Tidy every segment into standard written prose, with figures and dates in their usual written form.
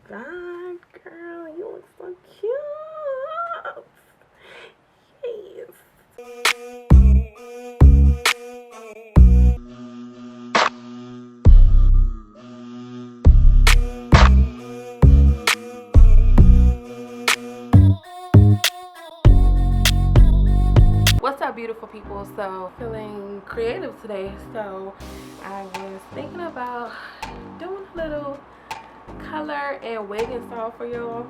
God, girl, you look so cute. Yes. What's up, beautiful people? So, feeling creative today. So, I was thinking about doing a little color and wig install for y'all.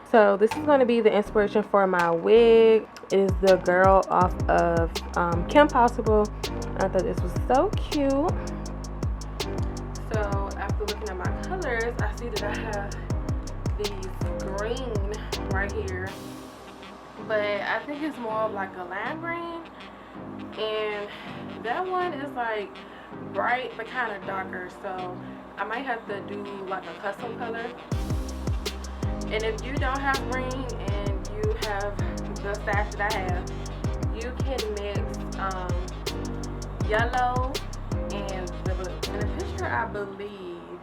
So this is going to be the inspiration for my wig. It is the girl off of Kim Possible. I thought this was so cute. So after looking at my colors, I see that I have these green right here, but I think it's more of like a lime green, and that one is like bright but kind of darker. So I might have to do like a custom color. And if you don't have green and you have the stash that I have, you can mix yellow and the blue. In the picture, I believe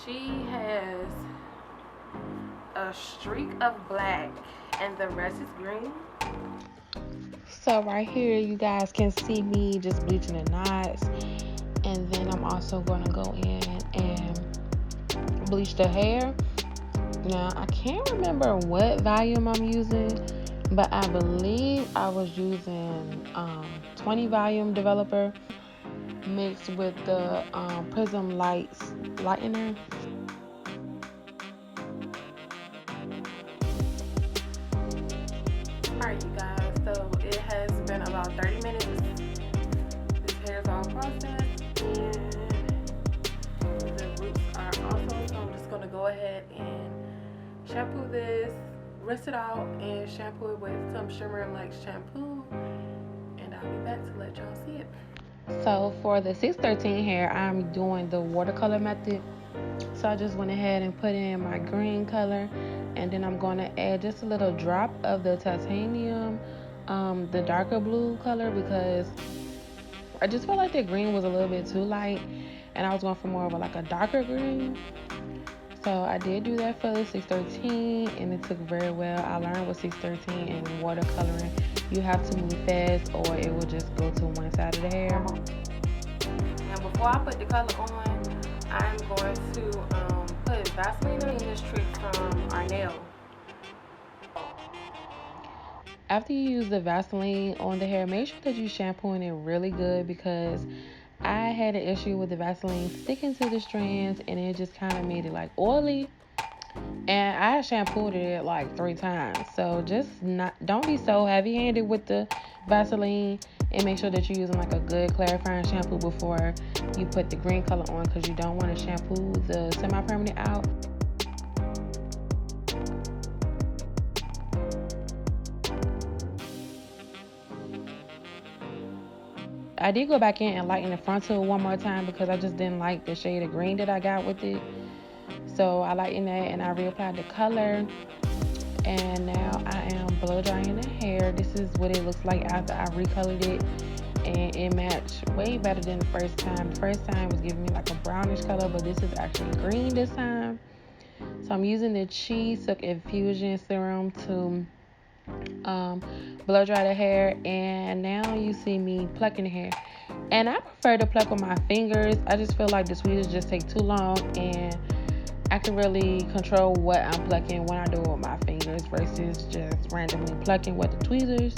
she has a streak of black and the rest is green. So right here, you guys can see me just bleaching the knots. And then I'm also going to go in and bleach the hair. Now, I can't remember what volume I'm using, but I believe I was using 20 volume developer mixed with the Prism Lights lightener. Alright, you guys, so it has been about 30 minutes. This hair is all processed and the roots are also, so I'm just going to go ahead and shampoo this, rinse it out, and shampoo it with some Shimmer Like shampoo, and I'll be back to let y'all see it. So for the 613 hair, I'm doing the watercolor method. So I just went ahead and put in my green color, and then I'm going to add just a little drop of the titanium, the darker blue color, because I just felt like the green was a little bit too light, and I was going for more of a darker green. So I did do that for the 613, and it took very well. I learned with 613 and watercoloring, you have to move fast or it will just go to one side of the hair. Now before I put the color on, I'm going to put Vaseline in this trick from Arnell. After you use the Vaseline on the hair, make sure that you shampooing it really good, because I had an issue with the Vaseline sticking to the strands and it just kind of made it like oily, and I shampooed it like 3 times. So just don't be so heavy-handed with the Vaseline, and make sure that you're using like a good clarifying shampoo before you put the green color on, because you don't want to shampoo the semi-permanent out. I did go back in and lighten the frontal one more time because I just didn't like the shade of green that I got with it. So I lightened that and I reapplied the color. And now I am blow drying the hair. This is what it looks like after I recolored it. And it matched way better than the first time. The first time was giving me like a brownish color, but this is actually green this time. So I'm using the Cheese Silk Infusion Serum to blow dry the hair, and now you see me plucking the hair, and I prefer to pluck with my fingers. I just feel like the tweezers just take too long, and I can really control what I'm plucking when I do it with my fingers versus just randomly plucking with the tweezers.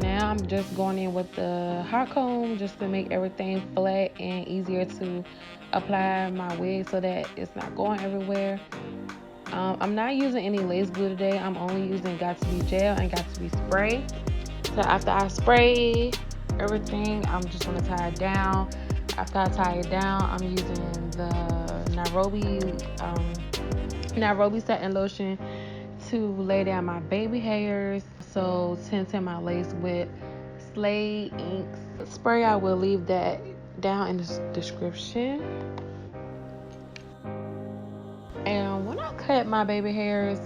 Now I'm just going in with the hot comb just to make everything flat and easier to apply my wig so that it's not going everywhere. I'm not using any lace glue today. I'm only using Got To Be gel and Got To Be spray. So after I spray everything, I'm just going to tie it down. After I tie it down, I'm using the Nairobi satin lotion to lay down my baby hairs. So tinting my lace with Slade Inks spray. I will leave that down in the description. And when I cut my baby hairs,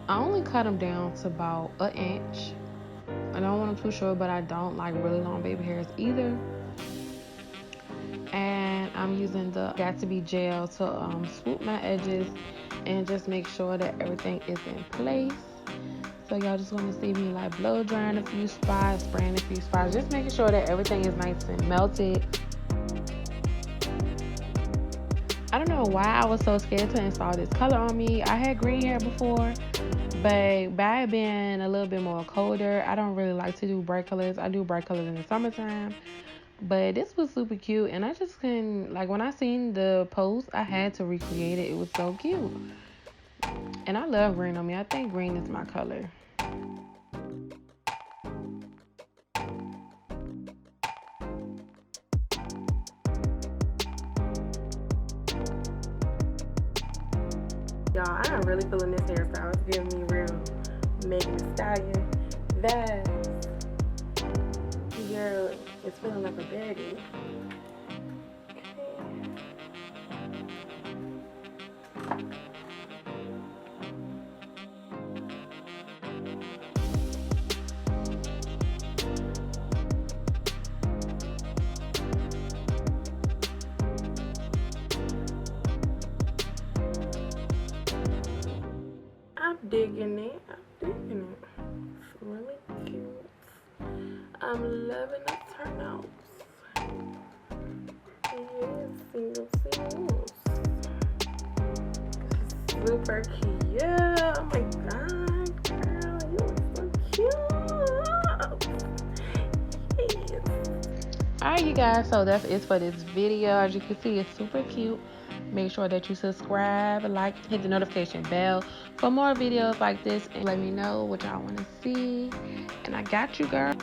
I only cut them down to about 1 inch. I don't want them too short, but I don't like really long baby hairs either. And I'm using the Got to Be gel to swoop my edges and just make sure that everything is in place. So y'all just gonna see me like blow drying a few spots, spraying a few spots, just making sure that everything is nice and melted. I don't know why I was so scared to install this color on me. I had green hair before, but by it being a little bit more colder, I don't really like to do bright colors. I do bright colors in the summertime. But this was super cute, and I just couldn't, like, when I seen the post, I had to recreate it. It was so cute. And I love green on me. I think green is my color. Y'all, I am really feeling this hairstyle. It's giving me real Megan Thee Stallion vibes. Girl, it's feeling like a baddie. I'm digging it. I'm digging it. It's really cute. I'm loving the turnouts. Yes, single singles. Super cute. Oh my god, girl, you look so cute. Yes. Alright, you guys, so that's it for this video. As you can see, it's super cute. Make sure that you subscribe, like, hit the notification bell for more videos like this, and let me know what y'all want to see. And I got you, girl.